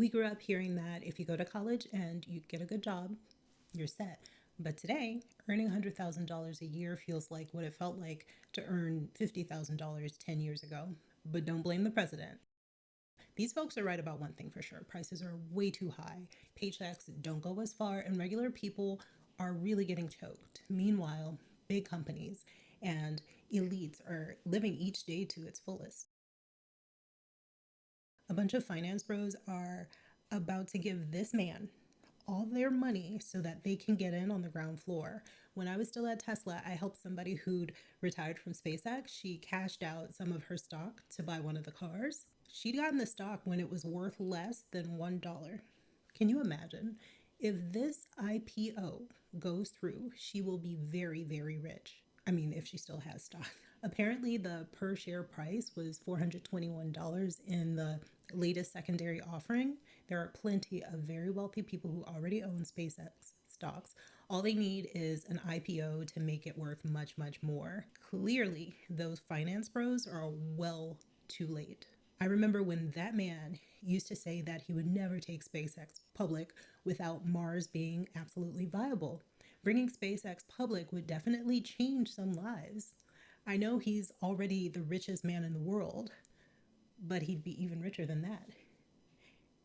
We grew up hearing that if you go to college and you get a good job, you're set. But today, earning $100,000 a year feels like what it felt like to earn $50,000 10 years ago. But don't blame the president. These folks are right about one thing for sure: prices are way too high, paychecks don't go as far, and regular people are really getting choked. Meanwhile, big companies and elites are living each day to its fullest. A bunch of finance bros are about to give this man all their money so that they can get in on the ground floor. When I was still at Tesla, I helped somebody who'd retired from SpaceX. She cashed out some of her stock to buy one of the cars. She'd gotten the stock when it was worth less than $1. Can you imagine? If this IPO goes through, she will be very, very rich. I mean, if she still has stock. Apparently, the per share price was $421 in the latest secondary offering. There are plenty of very wealthy people who already own SpaceX stocks. All they need is an IPO to make it worth much, much more. Clearly, those finance bros are well too late. I remember when that man used to say that he would never take SpaceX public without Mars being absolutely viable. Bringing SpaceX public would definitely change some lives. I know he's already the richest man in the world, but he'd be even richer than that.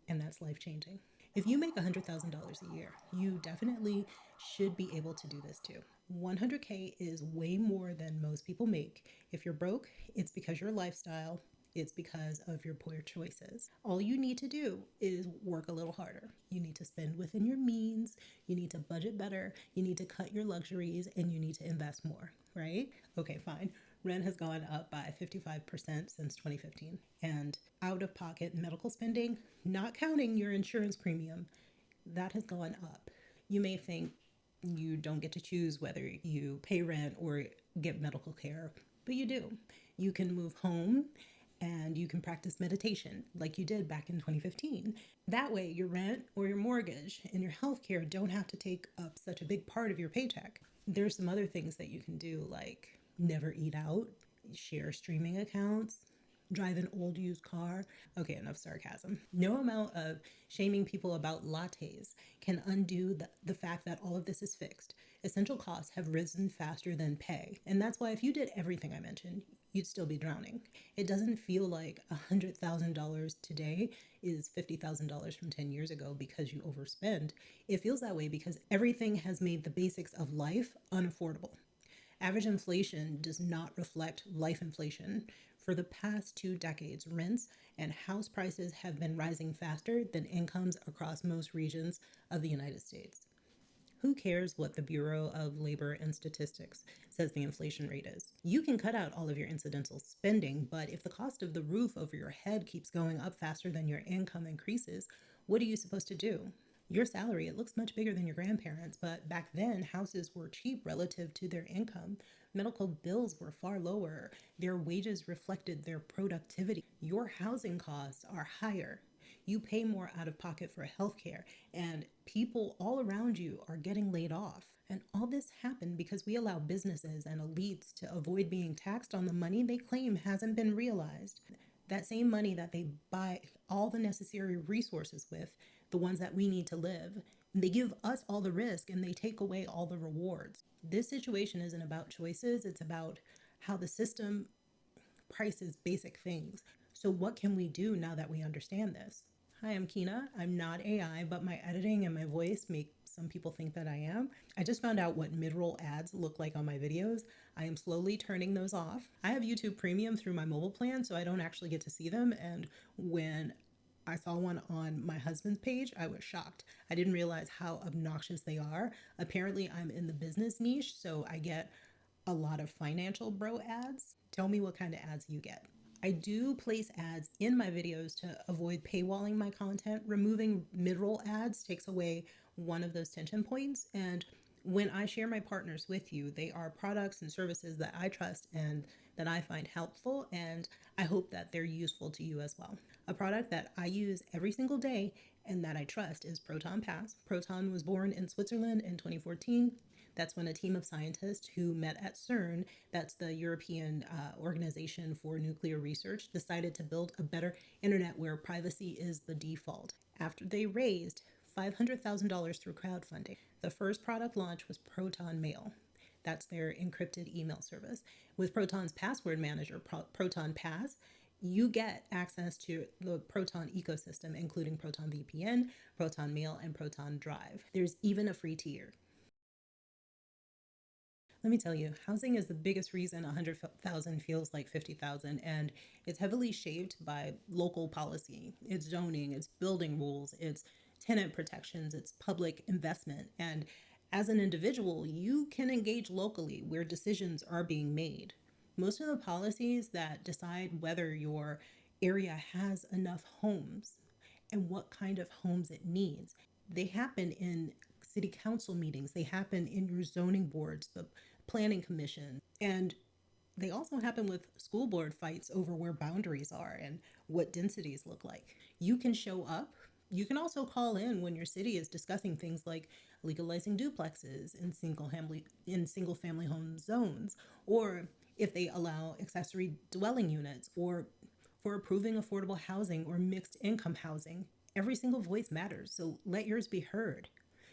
And that's life changing. If you make $100,000 a year, you definitely should be able to do this too. 100K is way more than most people make. If you're broke, it's because your lifestyle, it's because of your poor choices. All you need to do is work a little harder. You need to spend within your means, you need to budget better, you need to cut your luxuries, and you need to invest more, right? Okay, fine. Rent has gone up by 55% since 2015. And out of pocket medical spending, not counting your insurance premium, that has gone up. You may think you don't get to choose whether you pay rent or get medical care, but you do. You can move home and you can practice meditation like you did back in 2015. That way, your rent or your mortgage and your healthcare don't have to take up such a big part of your paycheck. There's some other things that you can do, like never eat out, share streaming accounts, drive an old used car. Okay, enough sarcasm. No amount of shaming people about lattes can undo the fact that all of this is fixed. Essential costs have risen faster than pay. And that's why if you did everything I mentioned, you'd still be drowning. It doesn't feel like $100,000 today is $50,000 from 10 years ago because you overspend. It feels that way because everything has made the basics of life unaffordable. Average inflation does not reflect life inflation. For the past 2 decades, rents and house prices have been rising faster than incomes across most regions of the United States. Who cares what the Bureau of Labor and Statistics says the inflation rate is? You can cut out all of your incidental spending, but if the cost of the roof over your head keeps going up faster than your income increases, what are you supposed to do? Your salary, it looks much bigger than your grandparents', but back then houses were cheap relative to their income. Medical bills were far lower. Their wages reflected their productivity. Your housing costs are higher. You pay more out of pocket for healthcare, and people all around you are getting laid off. And all this happened because we allow businesses and elites to avoid being taxed on the money they claim hasn't been realized. That same money that they buy all the necessary resources with, the ones that we need to live, they give us all the risk and they take away all the rewards. This situation isn't about choices, it's about how the system prices basic things. So what can we do now that we understand this? Hi, I'm Kina. I'm not AI, but my editing and my voice make some people think that I am. I just found out what mid-roll ads look like on my videos. I am slowly turning those off. I have YouTube Premium through my mobile plan, so I don't actually get to see them. And when I saw one on my husband's page, I was shocked. I didn't realize how obnoxious they are. Apparently, I'm in the business niche, so I get a lot of financial bro ads. Tell me what kind of ads you get. I do place ads in my videos to avoid paywalling my content. Removing mid-roll ads takes away one of those tension points. And when I share my partners with you, they are products and services that I trust and that I find helpful, and I hope that they're useful to you as well. A product that I use every single day and that I trust is Proton Pass. Proton was born in Switzerland in 2014. That's when a team of scientists who met at CERN, that's the European Organization for Nuclear Research, decided to build a better internet where privacy is the default. After they raised $500,000 through crowdfunding, the first product launch was Proton Mail. That's their encrypted email service. With Proton's password manager, Proton Pass, you get access to the Proton ecosystem, including Proton VPN, Proton Mail, and Proton Drive. There's even a free tier. Let me tell you, housing is the biggest reason 100,000 feels like 50,000, and it's heavily shaped by local policy. It's zoning, it's building rules, it's tenant protections, it's public investment. And as an individual, you can engage locally where decisions are being made. Most of the policies that decide whether your area has enough homes and what kind of homes it needs, they happen in city council meetings, they happen in your zoning boards, the planning commission, and they also happen with school board fights over where boundaries are and what densities look like. You can show up. You can also call in when your city is discussing things like legalizing duplexes in single family home zones, or if they allow accessory dwelling units, or for approving affordable housing or mixed income housing. Every single voice matters, so let yours be heard.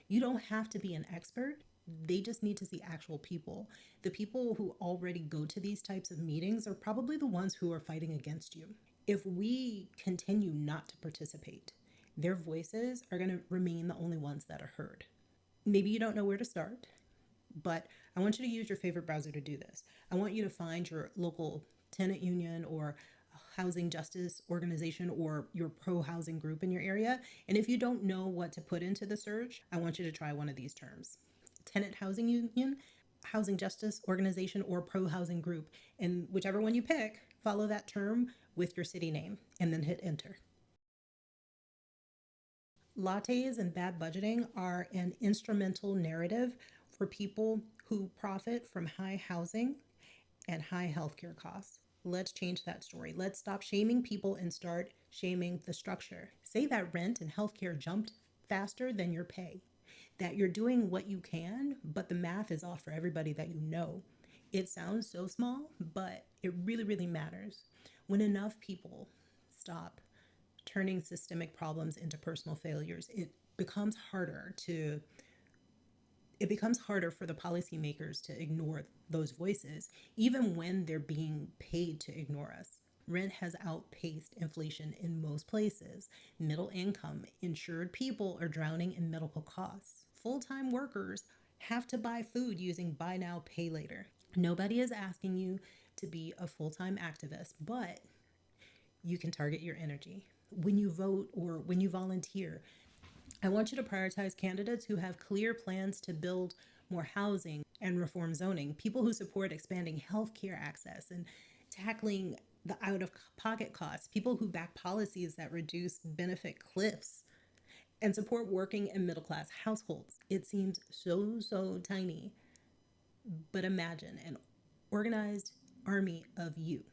You don't have to be an expert. They just need to see actual people. The people who already go to these types of meetings are probably the ones who are fighting against you. If we continue not to participate, their voices are going to remain the only ones that are heard. Maybe you don't know where to start, but I want you to use your favorite browser to do this. I want you to find your local tenant union or housing justice organization or your pro-housing group in your area. And if you don't know what to put into the search, I want you to try one of these terms: tenant housing union, housing justice organization, or pro-housing group. And whichever one you pick, follow that term with your city name and then hit enter. Lattes and bad budgeting are an instrumental narrative for people who profit from high housing and high healthcare costs. Let's change that story. Let's stop shaming people and start shaming the structure. Say that rent and healthcare jumped faster than your pay, that you're doing what you can, but the math is off for everybody that you know. It sounds so small, but it really, really matters. When enough people stop turning systemic problems into personal failures, becomes harder to it becomes harder for the policymakers to ignore those voices, even when they're being paid to ignore us. Rent has outpaced inflation in most places. Middle income, insured people are drowning in medical costs. Full-time workers have to buy food using buy now, pay later. Nobody is asking you to be a full-time activist, but you can target your energy. When you vote or when you volunteer, I want you to prioritize candidates who have clear plans to build more housing and reform zoning, people who support expanding healthcare access and tackling the out of pocket costs, people who back policies that reduce benefit cliffs and support working and middle class households. It seems so tiny, but imagine an organized army of you.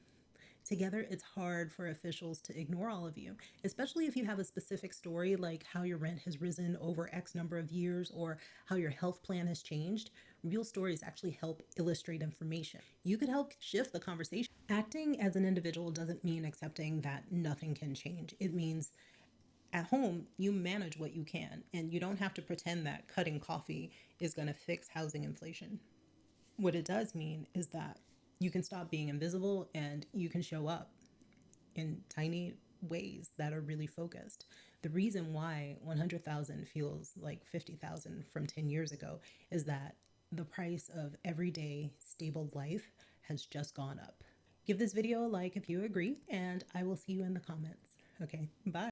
Together, it's hard for officials to ignore all of you, especially if you have a specific story like how your rent has risen over X number of years or how your health plan has changed. Real stories actually help illustrate information. You could help shift the conversation. Acting as an individual doesn't mean accepting that nothing can change. It means at home, you manage what you can, and you don't have to pretend that cutting coffee is going to fix housing inflation. What it does mean is that you can stop being invisible and you can show up in tiny ways that are really focused. The reason why 100,000 feels like 50,000 from 10 years ago is that the price of everyday stable life has just gone up. Give this video a like if you agree, and I will see you in the comments. Okay, bye.